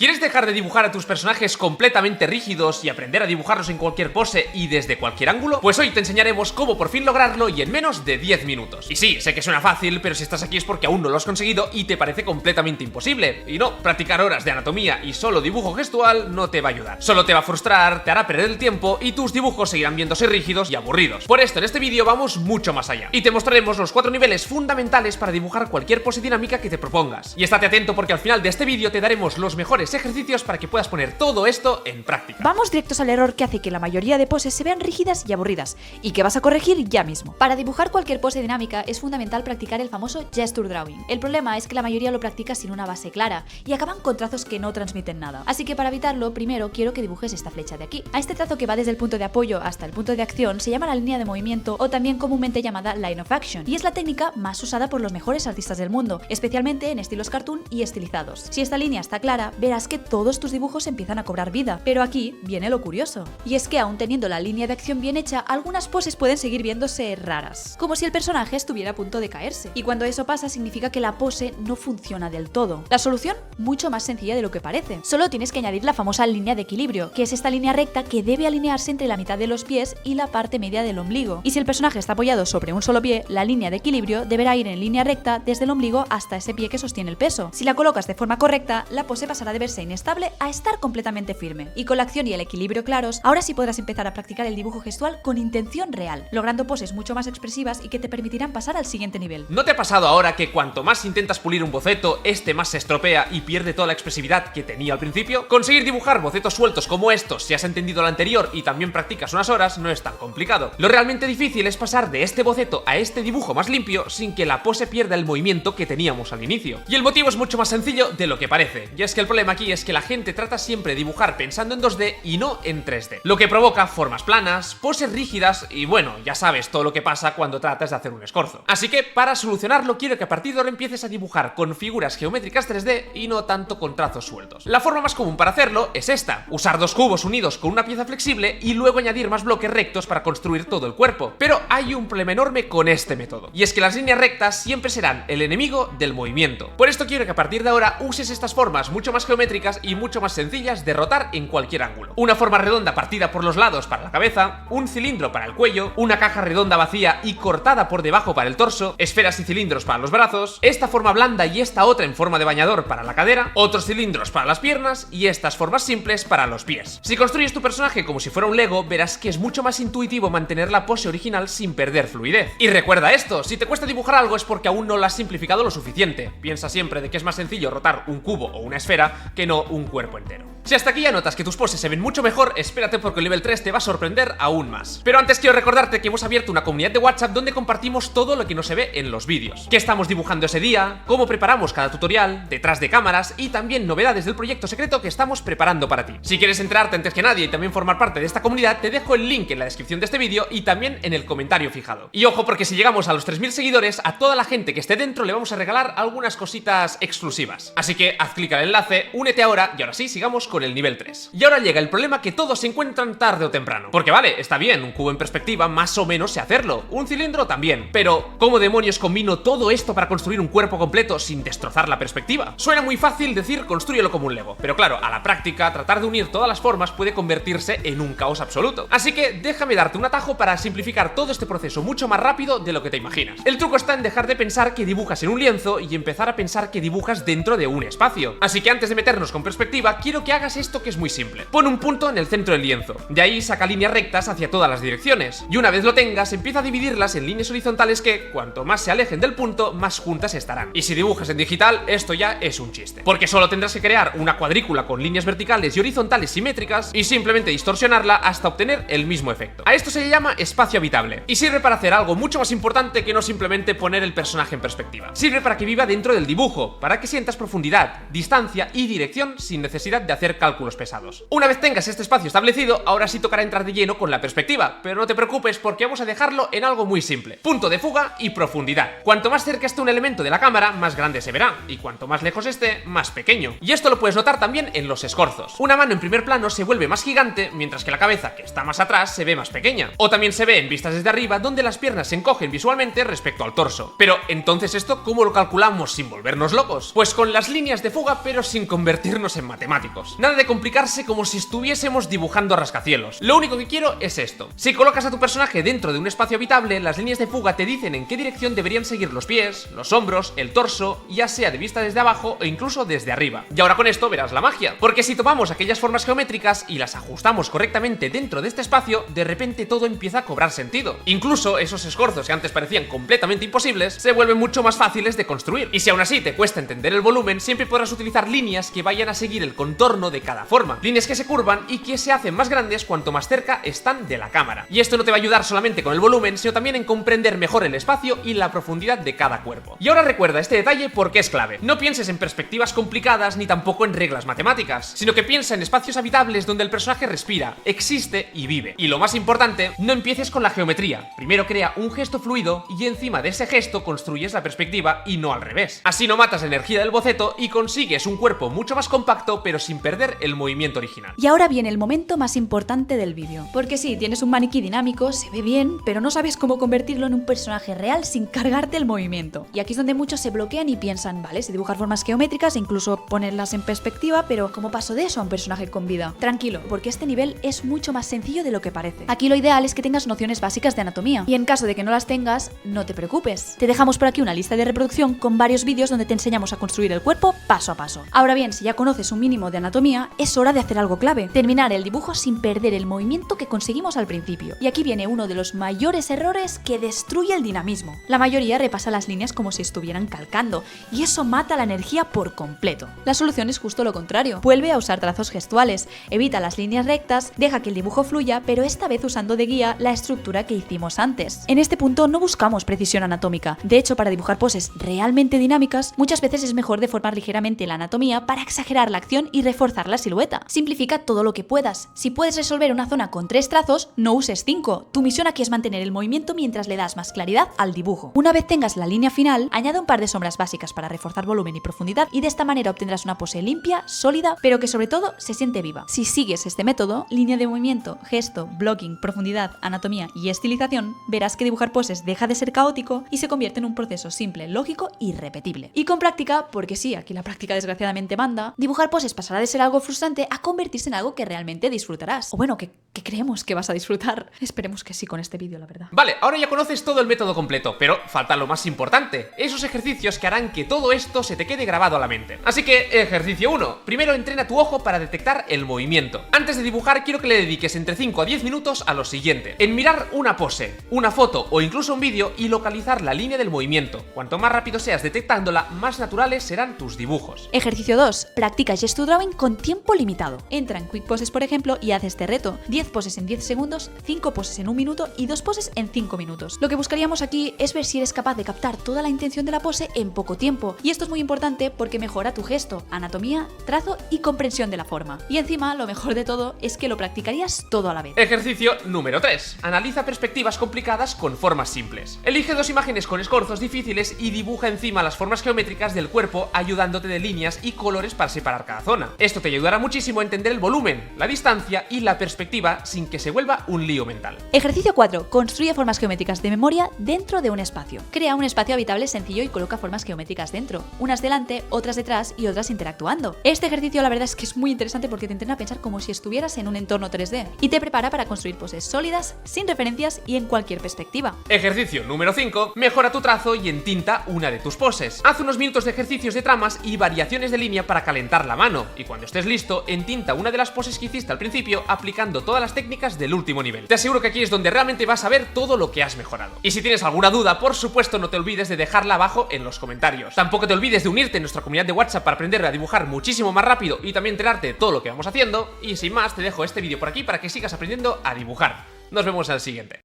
¿Quieres dejar de dibujar a tus personajes completamente rígidos y aprender a dibujarlos en cualquier pose y desde cualquier ángulo? Pues hoy te enseñaremos cómo por fin lograrlo y en menos de 10 minutos. Y sí, sé que suena fácil, pero si estás aquí es porque aún no lo has conseguido y te parece completamente imposible. Y no, practicar horas de anatomía y solo dibujo gestual no te va a ayudar. Solo te va a frustrar, te hará perder el tiempo y tus dibujos seguirán viéndose rígidos y aburridos. Por esto en este vídeo vamos mucho más allá. Y te mostraremos los 4 niveles fundamentales para dibujar cualquier pose dinámica que te propongas. Y estate atento porque al final de este vídeo te daremos los mejores ejercicios para que puedas poner todo esto en práctica. Vamos directos al error que hace que la mayoría de poses se vean rígidas y aburridas, y que vas a corregir ya mismo. Para dibujar cualquier pose dinámica es fundamental practicar el famoso gesture drawing. El problema es que la mayoría lo practica sin una base clara y acaban con trazos que no transmiten nada. Así que para evitarlo, primero quiero que dibujes esta flecha de aquí. A este trazo que va desde el punto de apoyo hasta el punto de acción se llama la línea de movimiento, o también comúnmente llamada line of action, y es la técnica más usada por los mejores artistas del mundo, especialmente en estilos cartoon y estilizados. Si esta línea está clara, verás que todos tus dibujos empiezan a cobrar vida, pero aquí viene lo curioso, y es que aún teniendo la línea de acción bien hecha, algunas poses pueden seguir viéndose raras, como si el personaje estuviera a punto de caerse, y cuando eso pasa significa que la pose no funciona del todo. La solución, mucho más sencilla de lo que parece, solo tienes que añadir la famosa línea de equilibrio, que es esta línea recta que debe alinearse entre la mitad de los pies y la parte media del ombligo, y si el personaje está apoyado sobre un solo pie, la línea de equilibrio deberá ir en línea recta desde el ombligo hasta ese pie que sostiene el peso. Si la colocas de forma correcta, la pose pasará de verse inestable a estar completamente firme, y con la acción y el equilibrio claros, ahora sí podrás empezar a practicar el dibujo gestual con intención real, logrando poses mucho más expresivas y que te permitirán pasar al siguiente nivel. ¿No te ha pasado ahora que cuanto más intentas pulir un boceto, este más se estropea y pierde toda la expresividad que tenía al principio? Conseguir dibujar bocetos sueltos como estos, si has entendido lo anterior y también practicas unas horas, no es tan complicado. Lo realmente difícil es pasar de este boceto a este dibujo más limpio sin que la pose pierda el movimiento que teníamos al inicio. Y el motivo es mucho más sencillo de lo que parece, y es que el problema aquí es que la gente trata siempre de dibujar pensando en 2D y no en 3D, lo que provoca formas planas, poses rígidas y bueno, ya sabes todo lo que pasa cuando tratas de hacer un escorzo. Así que para solucionarlo quiero que a partir de ahora empieces a dibujar con figuras geométricas 3D y no tanto con trazos sueltos. La forma más común para hacerlo es esta: usar dos cubos unidos con una pieza flexible y luego añadir más bloques rectos para construir todo el cuerpo. Pero hay un problema enorme con este método, y es que las líneas rectas siempre serán el enemigo del movimiento. Por esto quiero que a partir de ahora uses estas formas mucho más geométricas y mucho más sencillas de rotar en cualquier ángulo. Una forma redonda partida por los lados para la cabeza, un cilindro para el cuello, una caja redonda vacía y cortada por debajo para el torso, esferas y cilindros para los brazos, esta forma blanda y esta otra en forma de bañador para la cadera, otros cilindros para las piernas y estas formas simples para los pies. Si construyes tu personaje como si fuera un Lego, verás que es mucho más intuitivo mantener la pose original sin perder fluidez. Y recuerda esto: si te cuesta dibujar algo es porque aún no lo has simplificado lo suficiente. Piensa siempre de que es más sencillo rotar un cubo o una esfera que no un cuerpo entero. Si hasta aquí ya notas que tus poses se ven mucho mejor, espérate porque el nivel 3 te va a sorprender aún más. Pero antes quiero recordarte que hemos abierto una comunidad de WhatsApp donde compartimos todo lo que no se ve en los vídeos. Qué estamos dibujando ese día, cómo preparamos cada tutorial, detrás de cámaras y también novedades del proyecto secreto que estamos preparando para ti. Si quieres enterarte antes que nadie y también formar parte de esta comunidad, te dejo el link en la descripción de este vídeo y también en el comentario fijado. Y ojo, porque si llegamos a los 3000 seguidores, a toda la gente que esté dentro le vamos a regalar algunas cositas exclusivas. Así que haz clic al enlace, únete ahora y ahora sí, sigamos con el nivel 3. Y ahora llega el problema que todos se encuentran tarde o temprano. Porque vale, está bien, un cubo en perspectiva más o menos sé hacerlo, un cilindro también, pero ¿cómo demonios combino todo esto para construir un cuerpo completo sin destrozar la perspectiva? Suena muy fácil decir constrúyelo como un Lego, pero claro, a la práctica tratar de unir todas las formas puede convertirse en un caos absoluto. Así que déjame darte un atajo para simplificar todo este proceso mucho más rápido de lo que te imaginas. El truco está en dejar de pensar que dibujas en un lienzo y empezar a pensar que dibujas dentro de un espacio. Así que antes de meternos con perspectiva, quiero que hagas esto que es muy simple. Pon un punto en el centro del lienzo, de ahí saca líneas rectas hacia todas las direcciones, y una vez lo tengas, empieza a dividirlas en líneas horizontales que, cuanto más se alejen del punto, más juntas estarán. Y si dibujas en digital, esto ya es un chiste, porque solo tendrás que crear una cuadrícula con líneas verticales y horizontales simétricas y simplemente distorsionarla hasta obtener el mismo efecto. A esto se le llama espacio habitable, y sirve para hacer algo mucho más importante que no simplemente poner el personaje en perspectiva. Sirve para que viva dentro del dibujo, para que sientas profundidad, distancia y dirección sin necesidad de hacer hacer cálculos pesados. Una vez tengas este espacio establecido, ahora sí tocará entrar de lleno con la perspectiva, pero no te preocupes porque vamos a dejarlo en algo muy simple: punto de fuga y profundidad. Cuanto más cerca esté un elemento de la cámara, más grande se verá, y cuanto más lejos esté, más pequeño. Y esto lo puedes notar también en los escorzos. Una mano en primer plano se vuelve más gigante, mientras que la cabeza, que está más atrás, se ve más pequeña. O también se ve en vistas desde arriba, donde las piernas se encogen visualmente respecto al torso. Pero entonces, ¿esto cómo lo calculamos sin volvernos locos? Pues con las líneas de fuga, pero sin convertirnos en matemáticos. Nada de complicarse como si estuviésemos dibujando rascacielos. Lo único que quiero es esto: si colocas a tu personaje dentro de un espacio habitable, las líneas de fuga te dicen en qué dirección deberían seguir los pies, los hombros, el torso, ya sea de vista desde abajo o incluso desde arriba. Y ahora con esto verás la magia, porque si tomamos aquellas formas geométricas y las ajustamos correctamente dentro de este espacio, de repente todo empieza a cobrar sentido. Incluso esos escorzos que antes parecían completamente imposibles se vuelven mucho más fáciles de construir. Y si aún así te cuesta entender el volumen, siempre podrás utilizar líneas que vayan a seguir el contorno de cada forma, líneas que se curvan y que se hacen más grandes cuanto más cerca están de la cámara. Y esto no te va a ayudar solamente con el volumen, sino también en comprender mejor el espacio y la profundidad de cada cuerpo. Y ahora recuerda este detalle porque es clave: no pienses en perspectivas complicadas ni tampoco en reglas matemáticas, sino que piensa en espacios habitables donde el personaje respira, existe y vive. Y lo más importante, no empieces con la geometría. Primero crea un gesto fluido y encima de ese gesto construyes la perspectiva y no al revés. Así no matas la energía del boceto y consigues un cuerpo mucho más compacto pero sin perder el movimiento original. Y ahora viene el momento más importante del vídeo. Porque sí, tienes un maniquí dinámico, se ve bien, pero no sabes cómo convertirlo en un personaje real sin cargarte el movimiento. Y aquí es donde muchos se bloquean y piensan, vale, sé dibujar formas geométricas e incluso ponerlas en perspectiva, pero ¿cómo paso de eso a un personaje con vida? Tranquilo, porque este nivel es mucho más sencillo de lo que parece. Aquí lo ideal es que tengas nociones básicas de anatomía, y en caso de que no las tengas, no te preocupes. Te dejamos por aquí una lista de reproducción con varios vídeos donde te enseñamos a construir el cuerpo paso a paso. Ahora bien, si ya conoces un mínimo de anatomía, es hora de hacer algo clave: terminar el dibujo sin perder el movimiento que conseguimos al principio. Y aquí viene uno de los mayores errores que destruye el dinamismo. La mayoría repasa las líneas como si estuvieran calcando, y eso mata la energía por completo. La solución es justo lo contrario: vuelve a usar trazos gestuales, evita las líneas rectas, deja que el dibujo fluya, pero esta vez usando de guía la estructura que hicimos antes. En este punto no buscamos precisión anatómica. De hecho, para dibujar poses realmente dinámicas, muchas veces es mejor deformar ligeramente la anatomía para exagerar la acción y reforzar la silueta. Simplifica todo lo que puedas. Si puedes resolver una zona con 3 trazos, no uses 5. Tu misión aquí es mantener el movimiento mientras le das más claridad al dibujo. Una vez tengas la línea final, añade un par de sombras básicas para reforzar volumen y profundidad, y de esta manera obtendrás una pose limpia, sólida, pero que sobre todo se siente viva. Si sigues este método, línea de movimiento, gesto, blocking, profundidad, anatomía y estilización, verás que dibujar poses deja de ser caótico y se convierte en un proceso simple, lógico y repetible. Y con práctica, porque sí, aquí la práctica desgraciadamente manda, dibujar poses pasará de ser algo frustrante a convertirse en algo que realmente disfrutarás. O bueno, que creemos que vas a disfrutar. Esperemos que sí con este vídeo, la verdad. Vale, ahora ya conoces todo el método completo, pero falta lo más importante: esos ejercicios que harán que todo esto se te quede grabado a la mente. Así que, ejercicio 1. Primero entrena tu ojo para detectar el movimiento. Antes de dibujar, quiero que le dediques entre 5 a 10 minutos a lo siguiente: en mirar una pose, una foto o incluso un vídeo y localizar la línea del movimiento. Cuanto más rápido seas detectándola, más naturales serán tus dibujos. Ejercicio 2. Practica Gesture Drawing con tiempo limitado. Entra en Quick Poses, por ejemplo, y haz este reto: 10 poses en 10 segundos, 5 poses en 1 minuto y 2 poses en 5 minutos. Lo que buscaríamos aquí es ver si eres capaz de captar toda la intención de la pose en poco tiempo. Y esto es muy importante porque mejora tu gesto, anatomía, trazo y comprensión de la forma. Y encima, lo mejor de todo es que lo practicarías todo a la vez. Ejercicio número 3. Analiza perspectivas complicadas con formas simples. Elige 2 imágenes con escorzos difíciles y dibuja encima las formas geométricas del cuerpo, ayudándote de líneas y colores para separar cada zona. Esto te ayudará muchísimo a entender el volumen, la distancia y la perspectiva sin que se vuelva un lío mental. Ejercicio 4. Construye formas geométricas de memoria dentro de un espacio. Crea un espacio habitable sencillo y coloca formas geométricas dentro, unas delante, otras detrás y otras interactuando. Este ejercicio la verdad es que es muy interesante porque te entrena a pensar como si estuvieras en un entorno 3D y te prepara para construir poses sólidas, sin referencias y en cualquier perspectiva. Ejercicio número 5. Mejora tu trazo y entinta una de tus poses. Haz unos minutos de ejercicios de tramas y variaciones de línea para calentar la mano, y cuando estés listo, entinta una de las poses que hiciste al principio aplicando todas las técnicas del último nivel. Te aseguro que aquí es donde realmente vas a ver todo lo que has mejorado. Y si tienes alguna duda, por supuesto no te olvides de dejarla abajo en los comentarios. Tampoco te olvides de unirte en nuestra comunidad de WhatsApp para aprender a dibujar muchísimo más rápido y también enterarte de todo lo que vamos haciendo. Y sin más, te dejo este vídeo por aquí para que sigas aprendiendo a dibujar. Nos vemos al siguiente.